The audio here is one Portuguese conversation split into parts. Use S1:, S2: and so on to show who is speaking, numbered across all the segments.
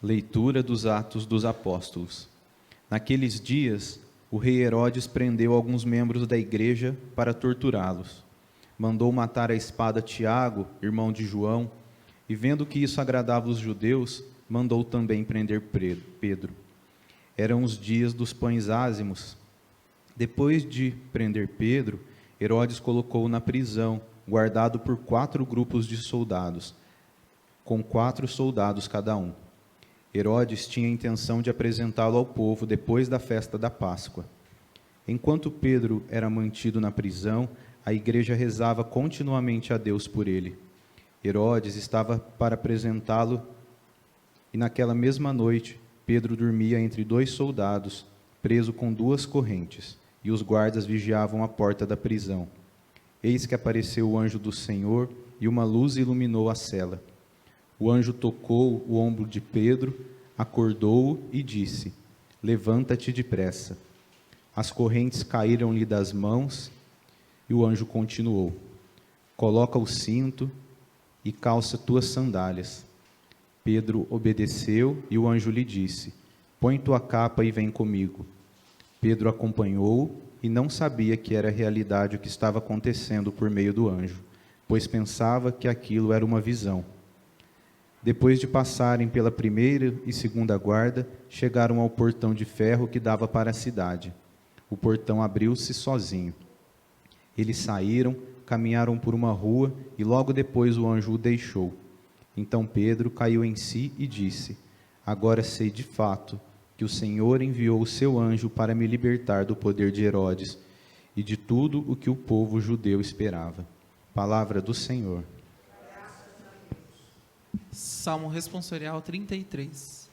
S1: Leitura dos Atos dos Apóstolos. Naqueles dias, o rei Herodes prendeu alguns membros da igreja para torturá-los. Mandou matar à espada Tiago, irmão de João, e vendo que isso agradava os judeus, mandou também prender Pedro. Eram os dias dos pães ázimos. Depois de prender Pedro, Herodes colocou-o na prisão, guardado por 4 grupos de soldados, com 4 soldados cada um. Herodes tinha a intenção de apresentá-lo ao povo depois da festa da Páscoa. Enquanto Pedro era mantido na prisão, a igreja rezava continuamente a Deus por ele. Herodes estava para apresentá-lo, e naquela mesma noite, Pedro dormia entre 2 soldados, preso com 2 correntes, e os guardas vigiavam a porta da prisão. Eis que apareceu o anjo do Senhor, e uma luz iluminou a cela. O anjo tocou o ombro de Pedro, acordou-o e disse: levanta-te depressa. As correntes caíram-lhe das mãos, e o anjo continuou: coloca o cinto e calça tuas sandálias. Pedro obedeceu, e o anjo lhe disse: põe tua capa e vem comigo. Pedro acompanhou-o e não sabia que era realidade o que estava acontecendo por meio do anjo, pois pensava que aquilo era uma visão. Depois de passarem pela primeira e segunda guarda, chegaram ao portão de ferro que dava para a cidade. O portão abriu-se sozinho. Eles saíram, caminharam por uma rua e logo depois o anjo o deixou. Então Pedro caiu em si e disse: agora sei de fato que o Senhor enviou o seu anjo para me libertar do poder de Herodes e de tudo o que o povo judeu esperava. Palavra do Senhor.
S2: Salmo responsorial 33.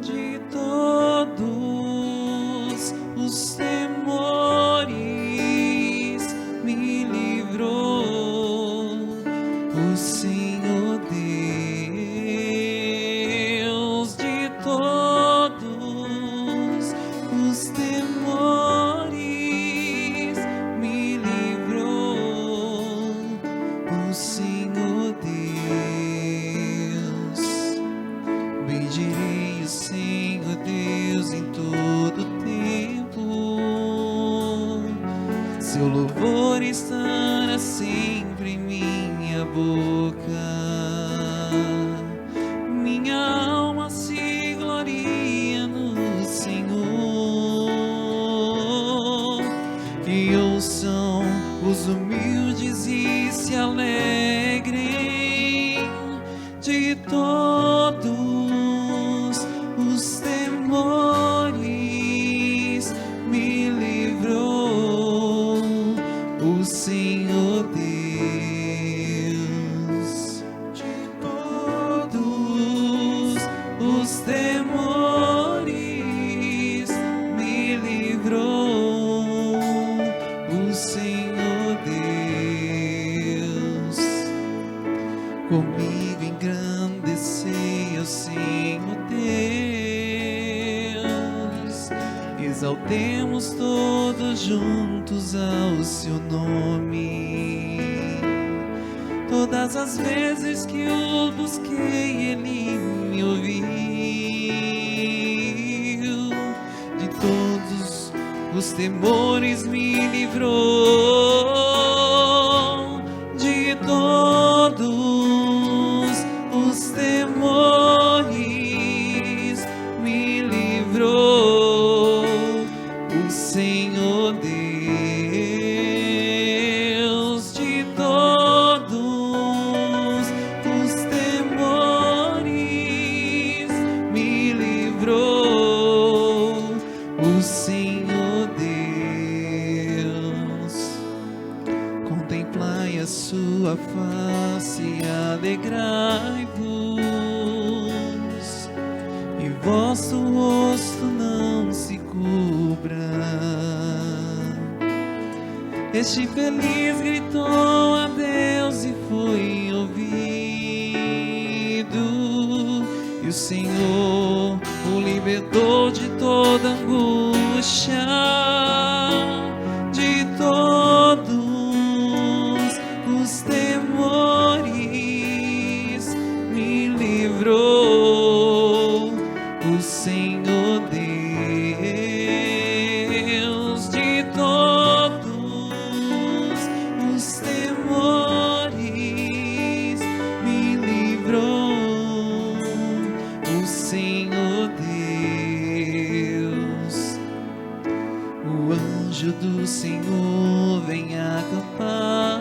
S2: De todos os temores me livrou o Senhor Deus. De todos os temores me livrou o Senhor Deus. Bendirei o Senhor Deus em todo tempo, seu louvor estará sempre em minha boca. Minha alma se gloria no Senhor. Que ouçam os humildes e se alegrem. De todos os temores me livrou o Senhor Deus. De todos os temores me livrou o Senhor Deus. Comigo engrandecei ao Senhor Deus, exaltemos todos juntos ao seu nome. Todas as vezes que o busquei, ele me ouviu. De todos os temores me livrou. De todos os temores me livrou o Senhor Deus. De todos os temores me livrou o Senhor Deus. Contemplai a sua face e alegrai-vos, e vosso rosto não se cubra. Este feliz gritou a Deus e foi ouvido. o Senhor o libertou de toda angústia, de todos os temores, me livrou o Senhor Deus de todos os temores, me livrou o Senhor Deus. O anjo do Senhor vem acampar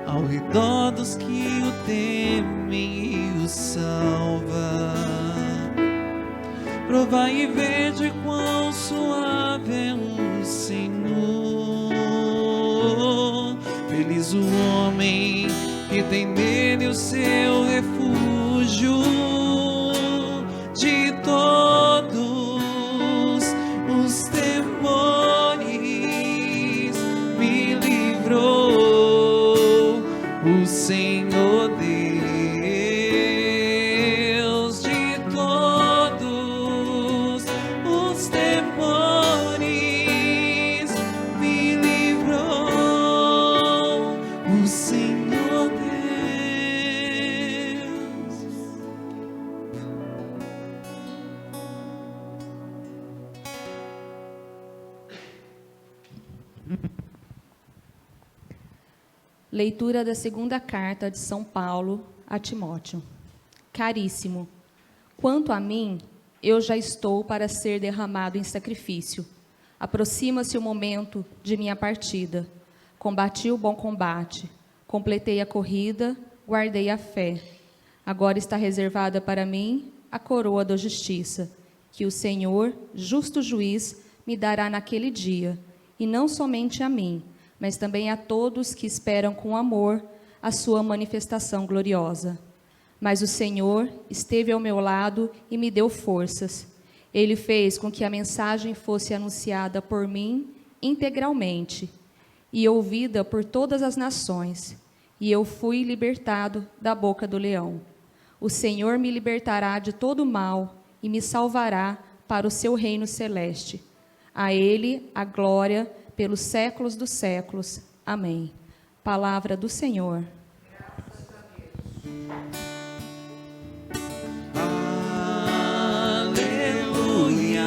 S2: ao redor dos que o temem e o salva. Provai e vede quão suave é o Senhor. Feliz o homem que tem nele o seu refúgio. De todos os temores, me livrou o Senhor Deus. De todos os temores, me livrou o Senhor Deus.
S3: Leitura da segunda carta de São Paulo a Timóteo. Caríssimo, quanto a mim, eu já estou para ser derramado em sacrifício. Aproxima-se o momento de minha partida. Combati o bom combate, completei a corrida, guardei a fé. Agora está reservada para mim a coroa da justiça, que o Senhor, justo juiz, me dará naquele dia, e não somente a mim, mas também a todos que esperam com amor a sua manifestação gloriosa. Mas o Senhor esteve ao meu lado e me deu forças. Ele fez com que a mensagem fosse anunciada por mim integralmente e ouvida por todas as nações, e eu fui libertado da boca do leão. O Senhor me libertará de todo mal e me salvará para o seu reino celeste. A Ele a glória pelos séculos dos séculos. Amém. Palavra do Senhor.
S2: Aleluia,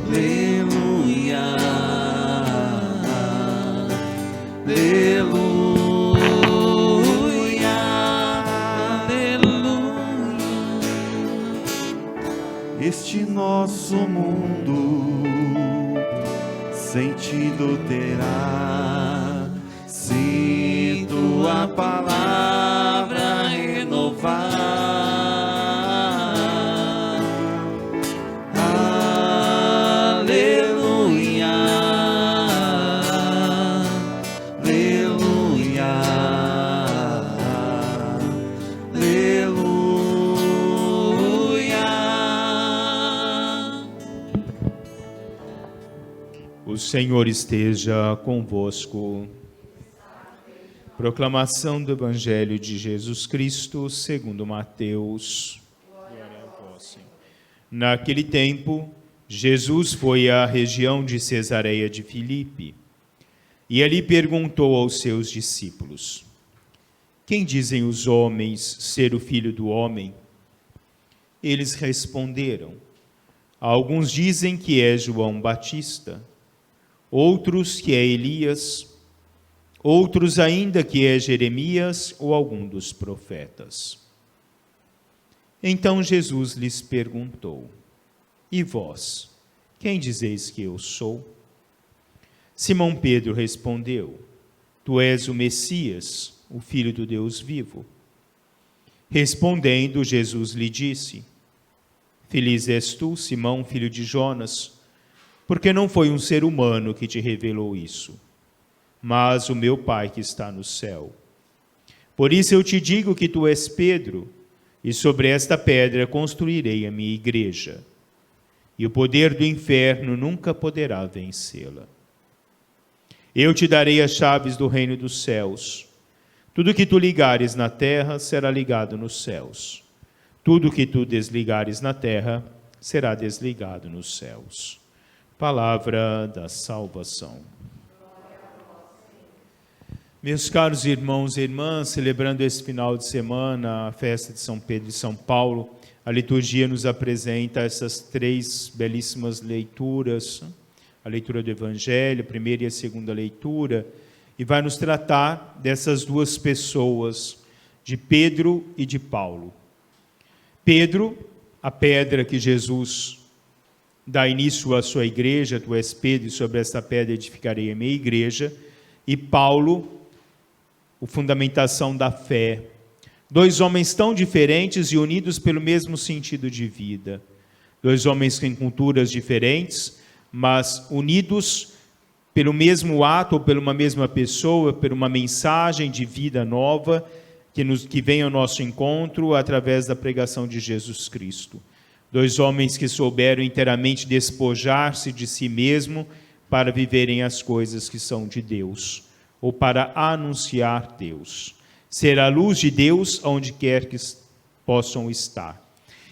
S2: aleluia, aleluia, aleluia.
S4: Este nosso mundo sentido terá se tua palavra renovar. Aleluia, aleluia, aleluia.
S1: O Senhor esteja convosco. Proclamação do Evangelho de Jesus Cristo segundo Mateus. Glória a vós, Senhor. Naquele tempo, Jesus foi à região de Cesareia de Filipe e ali perguntou aos seus discípulos: quem dizem os homens ser o Filho do Homem? Eles responderam: alguns dizem que é João Batista, outros que é Elias, outros ainda que é Jeremias ou algum dos profetas. Então Jesus lhes perguntou: e vós, quem dizeis que eu sou? Simão Pedro respondeu: tu és o Messias, o Filho do Deus vivo. Respondendo, Jesus lhe disse: feliz és tu, Simão, filho de Jonas, porque não foi um ser humano que te revelou isso, mas o meu Pai que está no céu. Por isso eu te digo que tu és Pedro, e sobre esta pedra construirei a minha igreja, e o poder do inferno nunca poderá vencê-la. Eu te darei as chaves do reino dos céus.
S5: Tudo que tu ligares na terra será ligado nos céus. Tudo que tu desligares na terra será desligado nos céus. Palavra da salvação. Meus caros irmãos e irmãs, celebrando esse final de semana a festa de São Pedro e São Paulo, a liturgia nos apresenta essas três belíssimas leituras, a leitura do Evangelho, a primeira e a segunda leitura, e vai nos tratar dessas duas pessoas, de Pedro e de Paulo. Pedro, a pedra que Jesus dá início à sua igreja, tu és Pedro, e sobre esta pedra edificarei a minha igreja, e Paulo, a fundamentação da fé. Dois homens tão diferentes e unidos pelo mesmo sentido de vida. Dois homens com culturas diferentes, mas unidos pelo mesmo ato, ou por uma mesma pessoa, por uma mensagem de vida nova que vem ao nosso encontro através da pregação de Jesus Cristo. Dois homens que souberam inteiramente despojar-se de si mesmo para viverem as coisas que são de Deus, ou para anunciar Deus. Ser a luz de Deus onde quer que possam estar.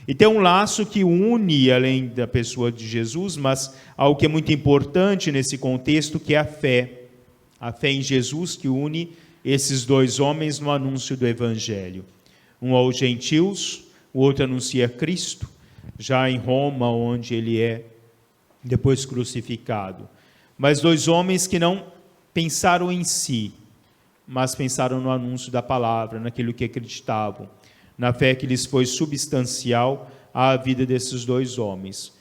S5: E tem um laço que une, além da pessoa de Jesus, mas algo que é muito importante nesse contexto, que é a fé. A fé em Jesus que une esses dois homens no anúncio do Evangelho. Um aos gentios, o outro anuncia Cristo, já em Roma, onde ele é depois crucificado. Mas dois homens que não pensaram em si, mas pensaram no anúncio da palavra, naquilo que acreditavam, na fé que lhes foi substancial à vida desses dois homens.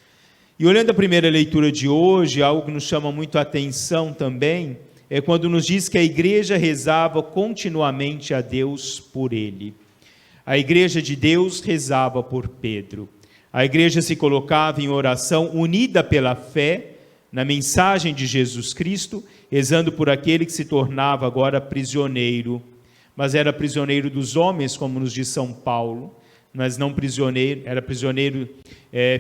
S5: E olhando a primeira leitura de hoje, algo que nos chama muito a atenção também, é quando nos diz que a igreja rezava continuamente a Deus por ele. A igreja de Deus rezava por Pedro. A igreja se colocava em oração, unida pela fé, na mensagem de Jesus Cristo, rezando por aquele que se tornava agora prisioneiro, mas era prisioneiro dos homens, como nos diz São Paulo, mas não prisioneiro, era prisioneiro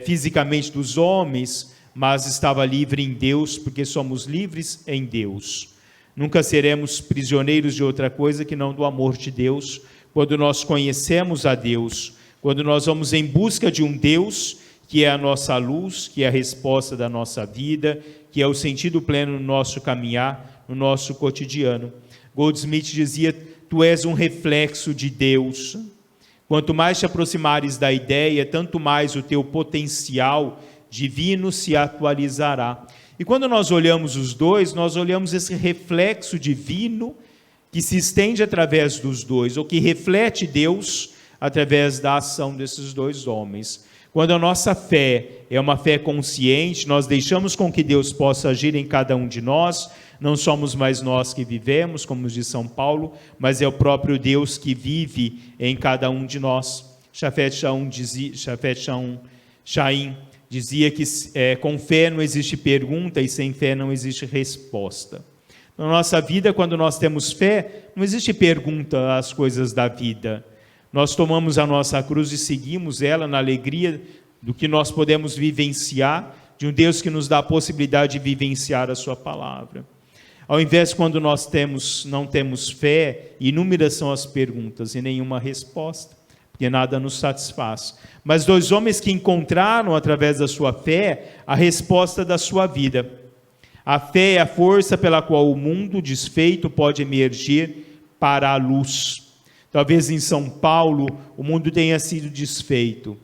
S5: fisicamente dos homens, mas estava livre em Deus, porque somos livres em Deus. Nunca seremos prisioneiros de outra coisa que não do amor de Deus, quando nós conhecemos a Deus, quando nós vamos em busca de um Deus que é a nossa luz, que é a resposta da nossa vida, que é o sentido pleno no nosso caminhar, no nosso cotidiano. Goldsmith dizia, tu és um reflexo de Deus. Quanto mais te aproximares da ideia, tanto mais o teu potencial divino se atualizará. E quando nós olhamos os dois, nós olhamos esse reflexo divino que se estende através dos dois, ou que reflete Deus através da ação desses dois homens. Quando a nossa fé é uma fé consciente, nós deixamos com que Deus possa agir em cada um de nós, não somos mais nós que vivemos, como diz São Paulo, mas é o próprio Deus que vive em cada um de nós. Shafet Chaim dizia que com fé não existe pergunta e sem fé não existe resposta. Na nossa vida, quando nós temos fé, não existe pergunta às coisas da vida. Nós tomamos a nossa cruz e seguimos ela na alegria do que nós podemos vivenciar, de um Deus que nos dá a possibilidade de vivenciar a sua palavra. Ao invés, quando nós não temos fé, inúmeras são as perguntas e nenhuma resposta, porque nada nos satisfaz. Mas dois homens que encontraram, através da sua fé, a resposta da sua vida. A fé é a força pela qual o mundo desfeito pode emergir para a luz. Talvez em São Paulo o mundo tenha sido desfeito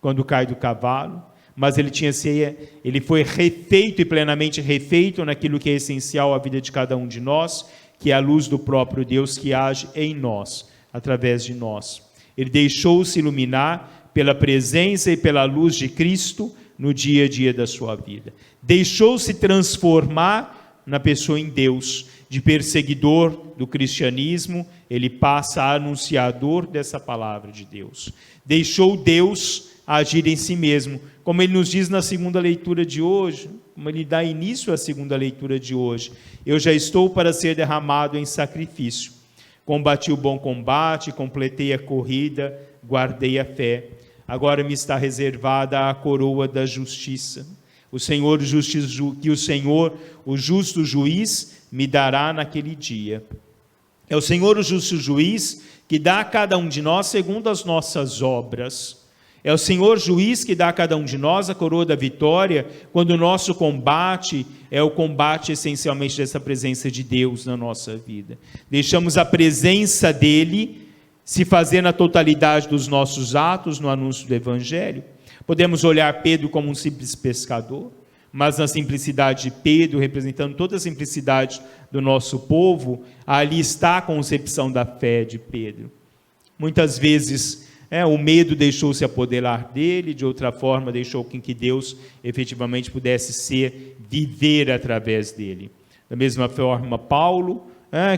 S5: quando cai do cavalo, mas ele foi refeito e plenamente refeito naquilo que é essencial à vida de cada um de nós, que é a luz do próprio Deus que age em nós, através de nós. Ele deixou-se iluminar pela presença e pela luz de Cristo no dia a dia da sua vida. Deixou-se transformar na pessoa em Deus. De perseguidor do cristianismo, ele passa a anunciador dessa palavra de Deus. Deixou Deus agir em si mesmo, como ele nos diz na segunda leitura de hoje, como ele dá início à segunda leitura de hoje. Eu já estou para ser derramado em sacrifício. Combati o bom combate, completei a corrida, guardei a fé. Agora me está reservada a coroa da justiça. O Senhor, o justo juiz, me dará naquele dia. É o Senhor o justo juiz que dá a cada um de nós segundo as nossas obras. É o Senhor juiz que dá a cada um de nós a coroa da vitória, quando o nosso combate é o combate essencialmente dessa presença de Deus na nossa vida. Deixamos a presença dele se fazer na totalidade dos nossos atos, no anúncio do Evangelho. Podemos olhar Pedro como um simples pescador, mas na simplicidade de Pedro, representando toda a simplicidade do nosso povo, ali está a concepção da fé de Pedro. Muitas vezes o medo deixou se apoderar dele, de outra forma deixou com que Deus efetivamente pudesse viver através dele. Da mesma forma, Paulo,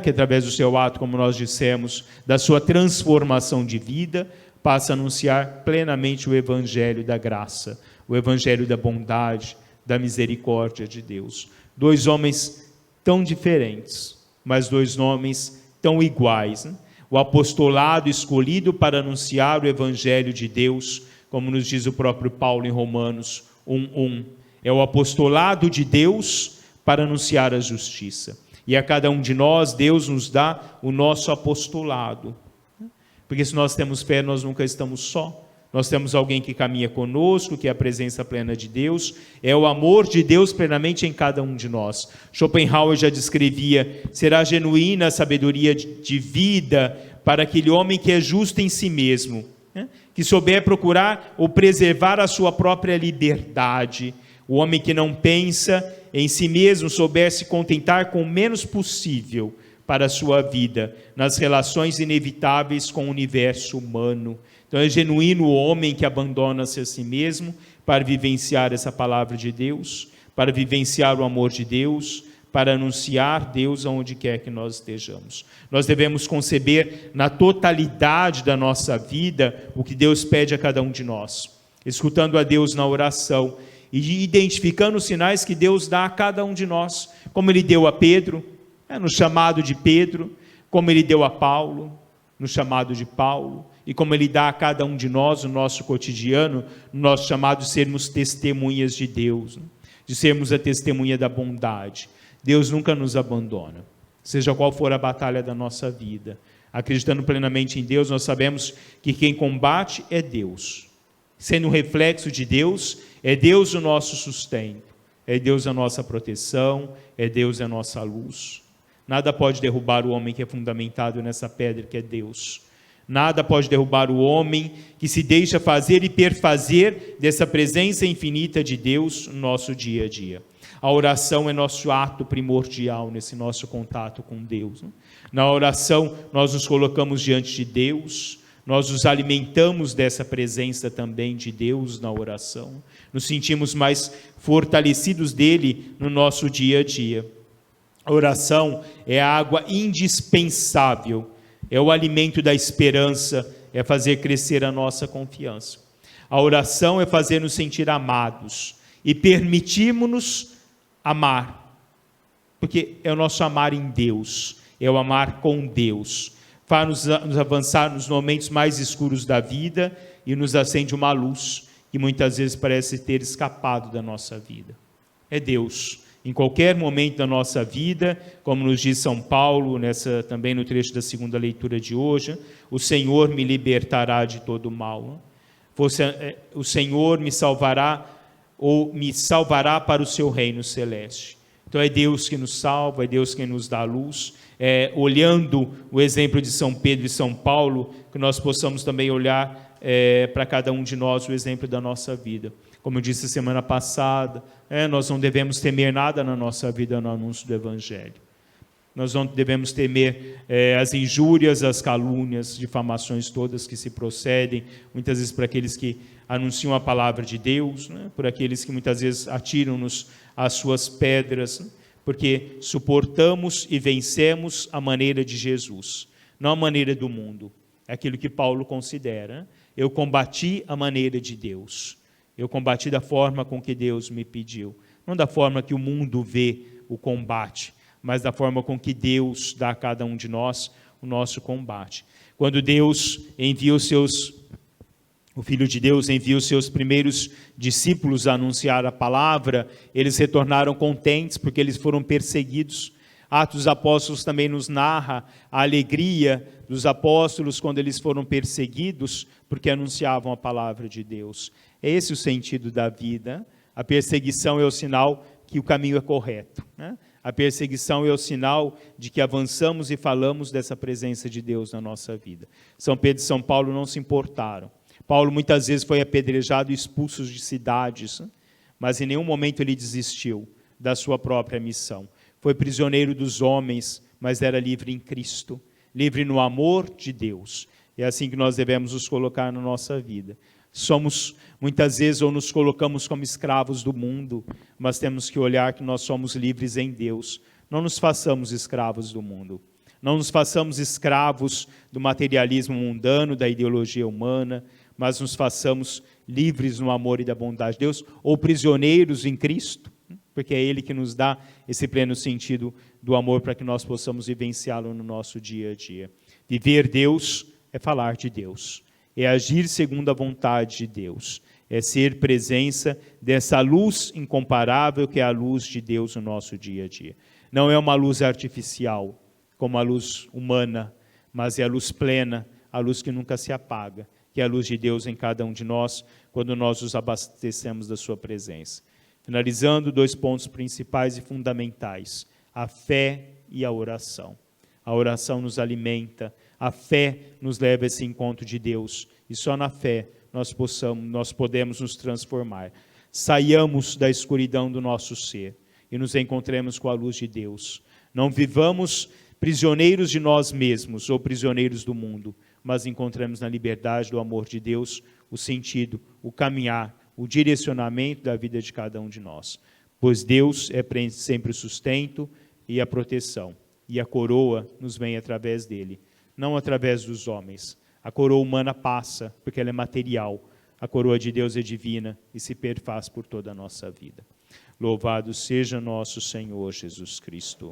S5: que através do seu ato, como nós dissemos, da sua transformação de vida, passa a anunciar plenamente o evangelho da graça, o evangelho da bondade, da misericórdia de Deus. Dois homens tão diferentes, mas dois homens tão iguais, né? O apostolado escolhido para anunciar o evangelho de Deus, como nos diz o próprio Paulo em Romanos 1:1, é o apostolado de Deus para anunciar a justiça. E a cada um de nós, Deus nos dá o nosso apostolado. Porque se nós temos fé, nós nunca estamos só. Nós temos alguém que caminha conosco, que é a presença plena de Deus, é o amor de Deus plenamente em cada um de nós. Schopenhauer já descrevia: será genuína a sabedoria de vida para aquele homem que é justo em si mesmo, que souber procurar ou preservar a sua própria liberdade. O homem que não pensa em si mesmo souber se contentar com o menos possível para a sua vida, nas relações inevitáveis com o universo humano. Então é genuíno o homem que abandona-se a si mesmo para vivenciar essa palavra de Deus, para vivenciar o amor de Deus, para anunciar Deus aonde quer que nós estejamos. Nós devemos conceber na totalidade da nossa vida o que Deus pede a cada um de nós, escutando a Deus na oração e identificando os sinais que Deus dá a cada um de nós, como Ele deu a Pedro, no chamado de Pedro, como Ele deu a Paulo, no chamado de Paulo, e como Ele dá a cada um de nós, no nosso cotidiano, no nosso chamado de sermos testemunhas de Deus, de sermos a testemunha da bondade. Deus nunca nos abandona, seja qual for a batalha da nossa vida. Acreditando plenamente em Deus, nós sabemos que quem combate é Deus. Sendo um reflexo de Deus, é Deus o nosso sustento, é Deus a nossa proteção, é Deus a nossa luz. Nada pode derrubar o homem que é fundamentado nessa pedra que é Deus. Nada pode derrubar o homem que se deixa fazer e perfazer dessa presença infinita de Deus no nosso dia a dia. A oração é nosso ato primordial nesse nosso contato com Deus. Na oração, nós nos colocamos diante de Deus, nós nos alimentamos dessa presença também de Deus na oração, nos sentimos mais fortalecidos dele no nosso dia a dia. A oração é a água indispensável, é o alimento da esperança, é fazer crescer a nossa confiança. A oração é fazer-nos sentir amados e permitirmos-nos amar, porque é o nosso amar em Deus, é o amar com Deus, faz nos avançar nos momentos mais escuros da vida e nos acende uma luz que muitas vezes parece ter escapado da nossa vida. É Deus. Em qualquer momento da nossa vida, como nos diz São Paulo, também no trecho da segunda leitura de hoje, o Senhor me libertará de todo mal. O Senhor me salvará ou me salvará para o seu reino celeste. Então é Deus que nos salva, é Deus quem nos dá a luz. Olhando o exemplo de São Pedro e São Paulo, que nós possamos também olhar para cada um de nós o exemplo da nossa vida. Como eu disse semana passada, nós não devemos temer nada na nossa vida no anúncio do Evangelho. Nós não devemos temer as injúrias, as calúnias, difamações todas que se procedem, muitas vezes por aqueles que anunciam a palavra de Deus, por aqueles que muitas vezes atiram-nos as suas pedras, porque suportamos e vencemos a maneira de Jesus, não a maneira do mundo. É aquilo que Paulo considera. Eu combati a maneira de Deus. Eu combati da forma com que Deus me pediu. Não da forma que o mundo vê o combate, mas da forma com que Deus dá a cada um de nós o nosso combate. Quando Deus envia o Filho de Deus envia os seus primeiros discípulos a anunciar a palavra, eles retornaram contentes porque eles foram perseguidos, Atos dos Apóstolos também nos narra a alegria dos apóstolos quando eles foram perseguidos, porque anunciavam a palavra de Deus. É esse o sentido da vida. A perseguição é o sinal que o caminho é correto, né? A perseguição é o sinal de que avançamos e falamos dessa presença de Deus na nossa vida. São Pedro e São Paulo não se importaram. Paulo muitas vezes foi apedrejado e expulso de cidades, mas em nenhum momento ele desistiu da sua própria missão. Foi prisioneiro dos homens, mas era livre em Cristo, livre no amor de Deus. É assim que nós devemos nos colocar na nossa vida. Somos, muitas vezes, ou nos colocamos como escravos do mundo, mas temos que olhar que nós somos livres em Deus. Não nos façamos escravos do mundo. Não nos façamos escravos do materialismo mundano, da ideologia humana, mas nos façamos livres no amor e da bondade de Deus, ou prisioneiros em Cristo, porque é Ele que nos dá esse pleno sentido do amor para que nós possamos vivenciá-lo no nosso dia a dia. Viver Deus é falar de Deus, é agir segundo a vontade de Deus, é ser presença dessa luz incomparável que é a luz de Deus no nosso dia a dia. Não é uma luz artificial, como a luz humana, mas é a luz plena, a luz que nunca se apaga, que é a luz de Deus em cada um de nós, quando nós nos abastecemos da sua presença. Finalizando, 2 pontos principais e fundamentais: a fé e a oração. A oração nos alimenta, a fé nos leva a esse encontro de Deus, e só na fé nós podemos nos transformar. Saiamos da escuridão do nosso ser e nos encontremos com a luz de Deus. Não vivamos prisioneiros de nós mesmos ou prisioneiros do mundo, mas encontramos na liberdade do amor de Deus o sentido, o caminhar, o direcionamento da vida de cada um de nós. Pois Deus é sempre o sustento e a proteção, e a coroa nos vem através dele, não através dos homens. A coroa humana passa, porque ela é material. A coroa de Deus é divina e se perfaz por toda a nossa vida. Louvado seja nosso Senhor Jesus Cristo.